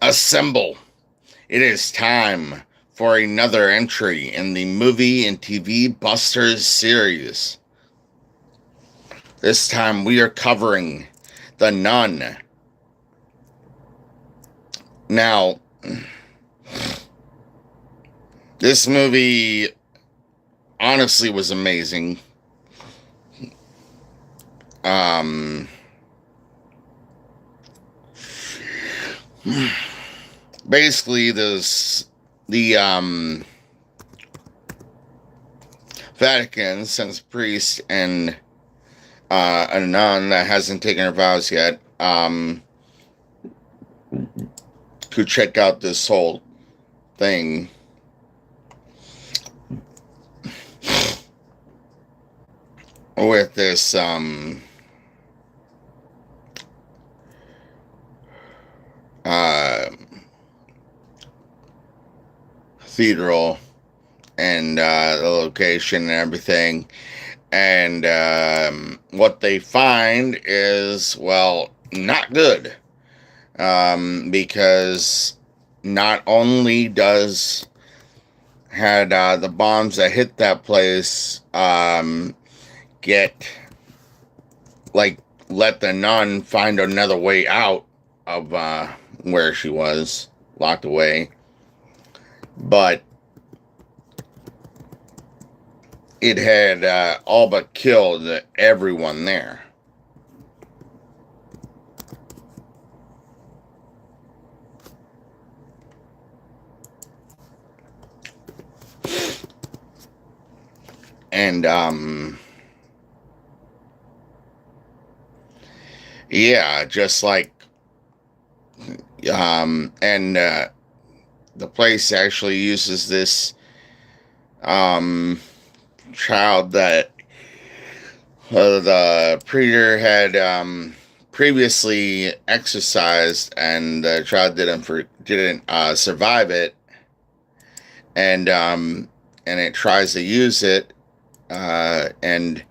Assemble. It is time for another entry in the movie and TV Busters series. This time we are covering The Nun. Now, this movie honestly was amazing. Basically, the Vatican sends a priest and a nun that hasn't taken her vows yet to check out this whole thing. With this cathedral and the location and everything. And what they find is, well, not good. Because not only had the bombs that hit that place let the nun find another way out of where she was locked away, but it had all but killed everyone there. And yeah, just like and the place actually uses this child that the preacher had previously exorcised, and the child didn't survive it, and it tries to use it, and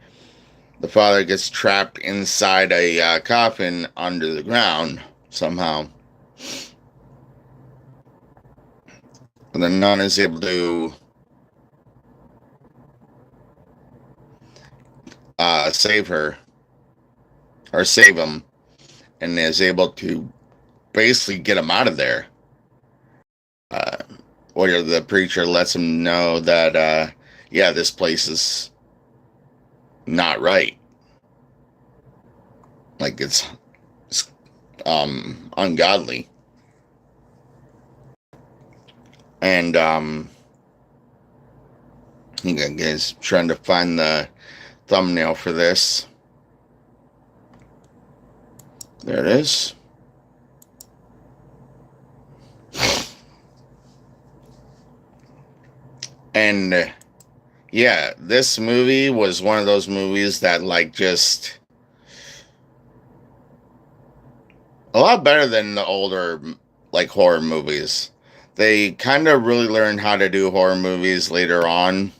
the father gets trapped inside a coffin under the ground somehow. And the nun is able to save her, or save him, and is able to basically get him out of there. Where the preacher lets him know that, yeah, this place is not right. Like, it's ungodly. And you guys trying to find the thumbnail for this. There it is. And yeah, this movie was one of those movies that, like, just a lot better than the older, like, horror movies. They kind of really learned how to do horror movies later on.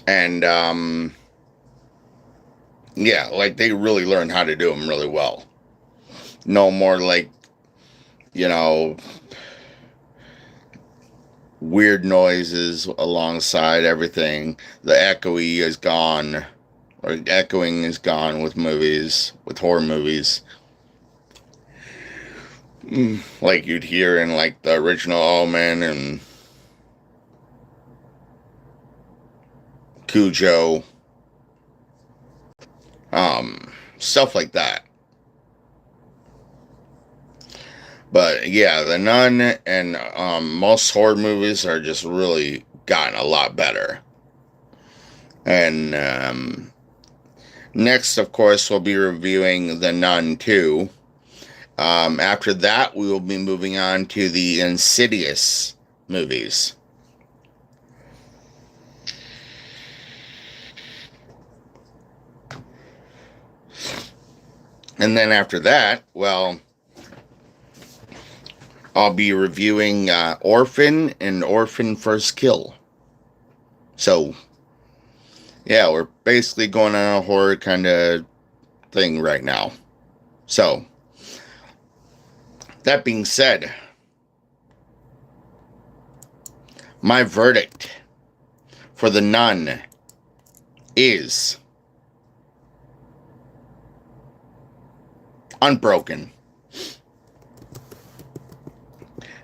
And yeah, like, they really learned how to do them really well. No more, like, weird noises alongside everything. The echoing is gone with movies, with horror movies. Like you'd hear in, like, the original Omen and Cujo, stuff like that. But yeah, The Nun and most horror movies are just really gotten a lot better. And next, of course, we'll be reviewing The Nun 2. After that, we will be moving on to the Insidious movies. And then after that, well, I'll be reviewing Orphan and Orphan First Kill. So, yeah, we're basically going on a horror kind of thing right now. So, That being said, my verdict for The Nun is Unbroken.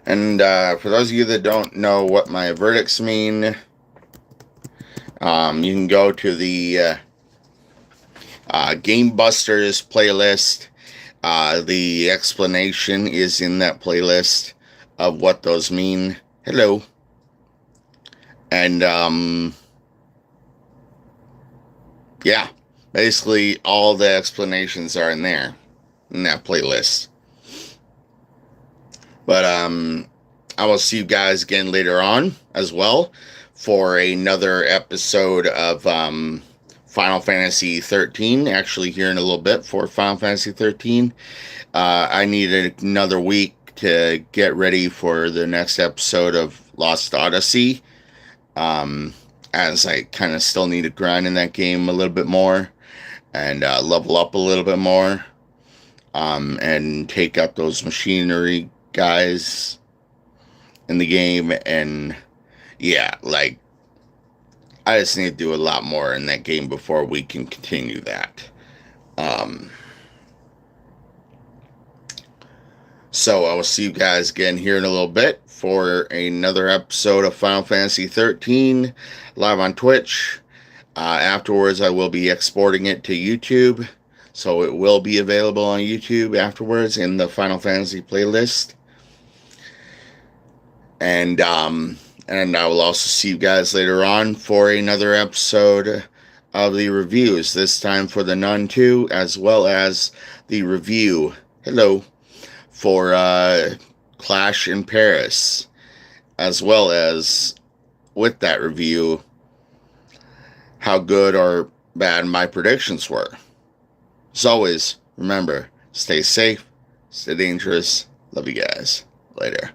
And for those of you that don't know what my verdicts mean, you can go to the Game Busters playlist. The explanation is in that playlist of what those mean. Hello. And, yeah, basically all the explanations are in there, in that playlist. But, I will see you guys again later on as well for another episode of, Final Fantasy 13, actually here in a little bit for Final Fantasy 13. I need another week to get ready for the next episode of Lost Odyssey, as I kind of still need to grind in that game a little bit more and level up a little bit more, and take up those machinery guys in the game. And yeah, like, I just need to do a lot more in that game before we can continue that. So I will see you guys again here in a little bit for another episode of Final Fantasy 13 live on Twitch. Afterwards, I will be exporting it to YouTube, so it will be available on YouTube afterwards in the Final Fantasy playlist. And I will also see you guys later on for another episode of the reviews, this time for The Nun 2, as well as the review, hello, for Clash in Paris, as well as, with that review, how good or bad my predictions were. As always, remember, stay safe, stay dangerous, love you guys, later.